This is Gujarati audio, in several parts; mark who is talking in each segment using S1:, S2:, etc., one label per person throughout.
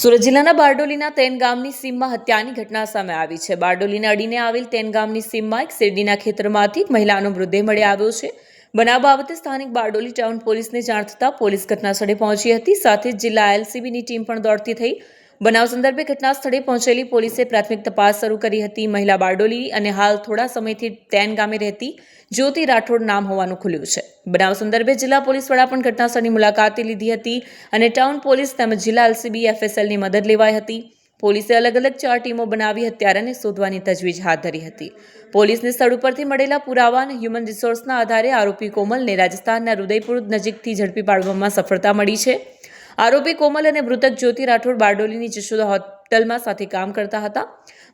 S1: સુરત જિલ્લાના બારડોલીના તેન ગામની સીમમાં હત્યાની ઘટના સામે આવી છે. બારડોલીને અડીને આવેલ તેન ગામની સીમમાં એક શેરડીના ખેતરમાંથી એક મહિલાનો મૃતદેહ મળી આવ્યો છે. બનાવ બાબતે સ્થાનિક બારડોલી ટાઉન પોલીસને જાણ થતાં પોલીસ ઘટનાસ્થળે પહોંચી હતી. સાથે જ જિલ્લા એલસીબીની ટીમ પણ દોડતી થઈ. બનાવ સંદર્ભે ઘટના સ્થળે પહોંચેલી પોલીસે પ્રાથમિક તપાસ શરૂ કરી હતી. મહિલા બારડોલી અને હાલ થોડા સમયથી તેન ગામે રહેતી જ્યોતિ રાઠોડ નામ હોવાનું ખુલ્યું છે. બનાવ સંદર્ભે જિલ્લા પોલીસ વડા પણ ઘટનાસ્થળની મુલાકાતે લીધી હતી અને ટાઉન પોલીસ તેમજ જિલ્લા એલસીબી એફએસએલની મદદ લેવાઈ હતી. પોલીસે અલગ અલગ 4 ટીમો બનાવી હત્યારાને શોધવાની તજવીજ હાથ ધરી હતી. પોલીસને સ્થળ ઉપરથી મળેલા પુરાવા અને હ્યુમન રિસોર્સના આધારે આરોપી કોમલને રાજસ્થાનના ઉદયપુર નજીકથી ઝડપી પાડવામાં સફળતા મળી છે. આરોપી કોમલ અને મૃતક જ્યોતિ રાઠોડ બારડોલીની જશોદા હોટલમાં સાથે કામ કરતા હતા.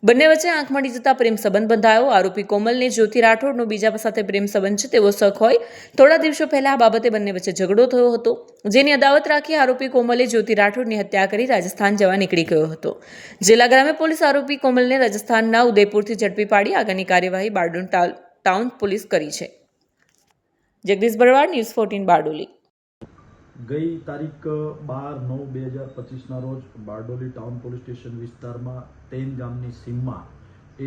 S1: બંને વચ્ચે આંખ મળી જતા પ્રેમ સંબંધ બંધાયો. આરોપી કોમલને જ્યોતિ રાઠોડનો બીજા સાથે પ્રેમ સંબંધ છે તેવો શક હોય. થોડા દિવસો પહેલા આ બાબતે બંને વચ્ચે ઝઘડો થયો હતો, જેની અદાવત રાખી આરોપી કોમલે જ્યોતિ રાઠોડની હત્યા કરી રાજસ્થાન જવા નીકળી ગયો હતો. જિલ્લા ગ્રામ્ય પોલીસ આરોપી કોમલને રાજસ્થાનના ઉદયપુરથી ઝડપી પાડી આગળની કાર્યવાહી બારડોલી ટાઉન પોલીસ કરી છે. જગદીશ બરવાડ, ન્યૂઝ 14 બારડોલી.
S2: ગઈ તારીખ 12/9/2025ના રોજ બારડોલી ટાઉન પોલીસ સ્ટેશન વિસ્તારમાં તેન ગામની સીમમાં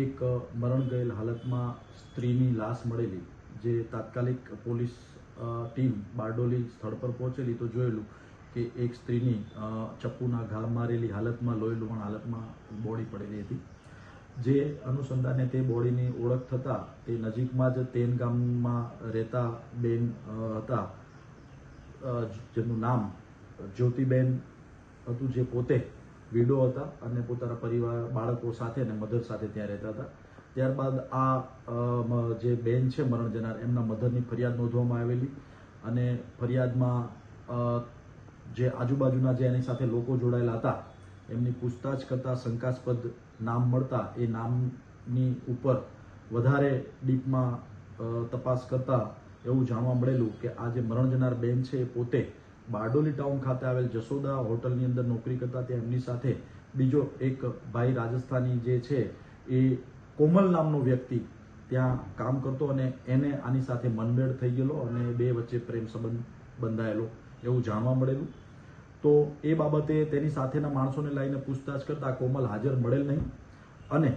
S2: એક મરણ ગયેલ હાલતમાં સ્ત્રીની લાશ મળેલી, જે તાત્કાલિક પોલીસ ટીમ બારડોલી સ્થળ પર પહોંચેલી તો જોયેલું કે એક સ્ત્રીની ચપ્પુના ઘા મારેલી હાલતમાં, લોહી લુહાણ હાલતમાં બોડી પડેલી હતી. જે અનુસંધાને તે બોડીની ઓળખ થતાં તે નજીકમાં જ તેન ગામમાં રહેતા બેન હતા, જેનું નામ જ્યોતિબેન હતું, જે પોતે વિડો હતા અને પોતાના પરિવાર બાળકો સાથે અને મધર સાથે ત્યાં રહેતા હતા. ત્યારબાદ આ જે બેન છે મરણ જનાર, એમના મધરની ફરિયાદ નોંધવામાં આવેલી અને ફરિયાદમાં જે આજુબાજુના જે એની સાથે લોકો જોડાયેલા હતા એમની પૂછતાછ કરતાં શંકાસ્પદ નામ મળતા એ નામની ઉપર વધારે ડીપમાં તપાસ કરતાં એવું જાણવા મળેલું કે આ જે મરણ જનાર બેન છે એ પોતે બારડોલી ટાઉન ખાતે આવેલ જશોદા હોટલની અંદર નોકરી કરતા. તે એમની સાથે બીજો એક ભાઈ રાજસ્થાની જે છે એ કોમલ નામનો વ્યક્તિ ત્યાં કામ કરતો અને એને આની સાથે મનમેળ થઈ ગયેલો અને બે વચ્ચે પ્રેમ સંબંધ બંધાયેલો એવું જાણવા મળેલું. તો એ બાબતે તેની સાથેના માણસોને લઈને પૂછતાછ કરતા કોમલ હાજર મળેલ નહીં અને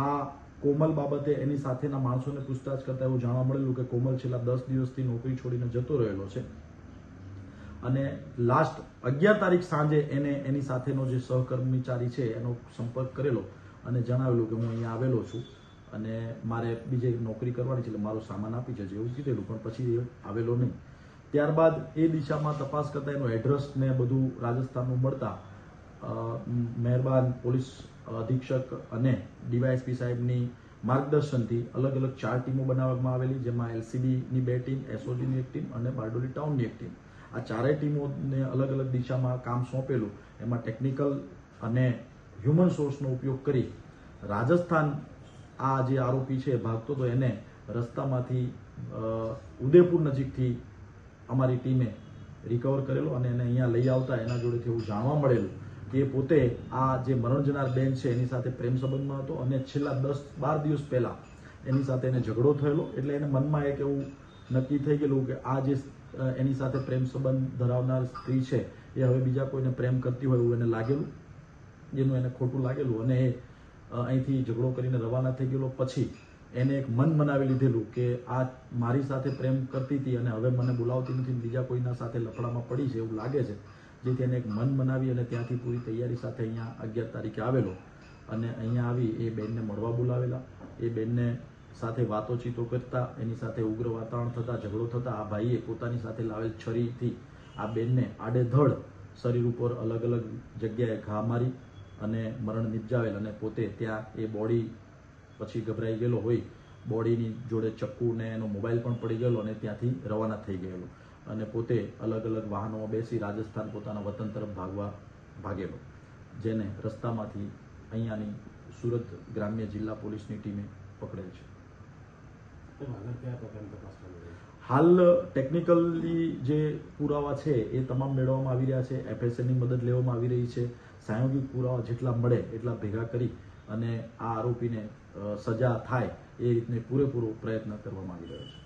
S2: આ કોમલ બાબતે એની સાથેના માણસોને પૂછતાછ કરતા એવું જાણવા મળેલું કે કોમલ છેલ્લા 10 દિવસથી નોકરી છોડીને જતો રહેલો છે અને લાસ્ટ 11 તારીખ સાંજે એને એની સાથેનો જે સહકર્મચારી છે એનો સંપર્ક કરેલો અને જણાવેલું કે હું અહીંયા આવેલો છું અને મારે બીજે નોકરી કરવાની છે એટલે મારો સામાન આપી જજો એવું કીધેલું, પણ પછી એ આવેલો નહીં. ત્યારબાદ એ દિશામાં તપાસ કરતા એનું એડ્રેસ ને બધું રાજસ્થાનનું મળતા મહેરબાન પોલીસ અધિક્ષક અને ડીવાયએસપી સાહેબની માર્ગદર્શનથી અલગ અલગ 4 ટીમો બનાવવામાં આવેલી, જેમાં એલસીબીની 2 ટીમ, એસઓજીની 1 ટીમ અને બારડોલી ટાઉનની 1 ટીમ. આ 4 ટીમોને અલગ અલગ દિશામાં કામ સોંપેલું. એમાં ટેકનિકલ અને હ્યુમન સોર્સનો ઉપયોગ કરી રાજસ્થાન આ જે આરોપી છે ભાગતો તો એને રસ્તામાંથી ઉદયપુર નજીકથી અમારી ટીમે રિકવર કરેલો અને એને અહીંયા લઈ આવતા એના જોડેથી એવું જાણવા મળેલું કે પોતે આ જે મરણ જનાર બેન છે એની સાથે પ્રેમ સંબંધમાં હતો અને છેલ્લા 10-12 દિવસ પહેલા એની સાથે એને ઝઘડો થયેલો. એટલે એને મનમાં એક એવું નક્કી થઈ ગયેલું કે આ જે એની સાથે પ્રેમ સંબંધ ધરાવનાર સ્ત્રી છે એ હવે બીજા કોઈને પ્રેમ કરતી હોય એવું એને લાગેલું, જેનું એને ખોટું લાગેલું અને એ અહીંથી ઝઘડો કરીને રવાના થઈ ગયેલો. પછી એને એક મન મનાવી લીધેલું કે આ મારી સાથે પ્રેમ કરતી હતી અને હવે મને બોલાવતી નથી, બીજા કોઈના સાથે લફડામાં પડી છે એવું લાગે છે. જેથી એને એક મન મનાવી અને ત્યાંથી પૂરી તૈયારી સાથે અહીંયા 11 તારીખે આવેલો અને અહીંયા આવી એ બેનને મળવા બોલાવેલા. એ બેનને સાથે વાતોચીતો કરતા એની સાથે ઉગ્ર વાતાવરણ થતાં, ઝઘડો થતાં આ ભાઈએ પોતાની સાથે લાવેલ છરીથી આ બેનને આડેધડ શરીર ઉપર અલગ અલગ જગ્યાએ ઘા મારી અને મરણ નિપજાવેલ અને પોતે ત્યાં એ બોડી પછી ગભરાઈ ગયેલો હોય, બોડીની જોડે ચપ્પુ ને એનો મોબાઈલ પણ પડી ગયેલો અને ત્યાંથી રવાના થઈ ગયેલો અને પોતે અલગ અલગ વાહનોમાં બેસી રાજસ્થાન પોતાના વતન તરફ ભાગેલો, જેને રસ્તામાંથી અહીંયાની સુરત ગ્રામ્ય જિલ્લા પોલીસની ટીમે પકડેલ છે. હાલ ટેકનિકલી જે પુરાવા છે એ તમામ મેળવવામાં આવી રહ્યા છે. એફએસએલની મદદ લેવામાં આવી રહી છે. સાયોગિક પુરાવા જેટલા મળે એટલા ભેગા કરી અને આ આરોપીને સજા થાય એ રીતને પૂરેપૂરો પ્રયત્ન કરવામાં આવી રહ્યો છે.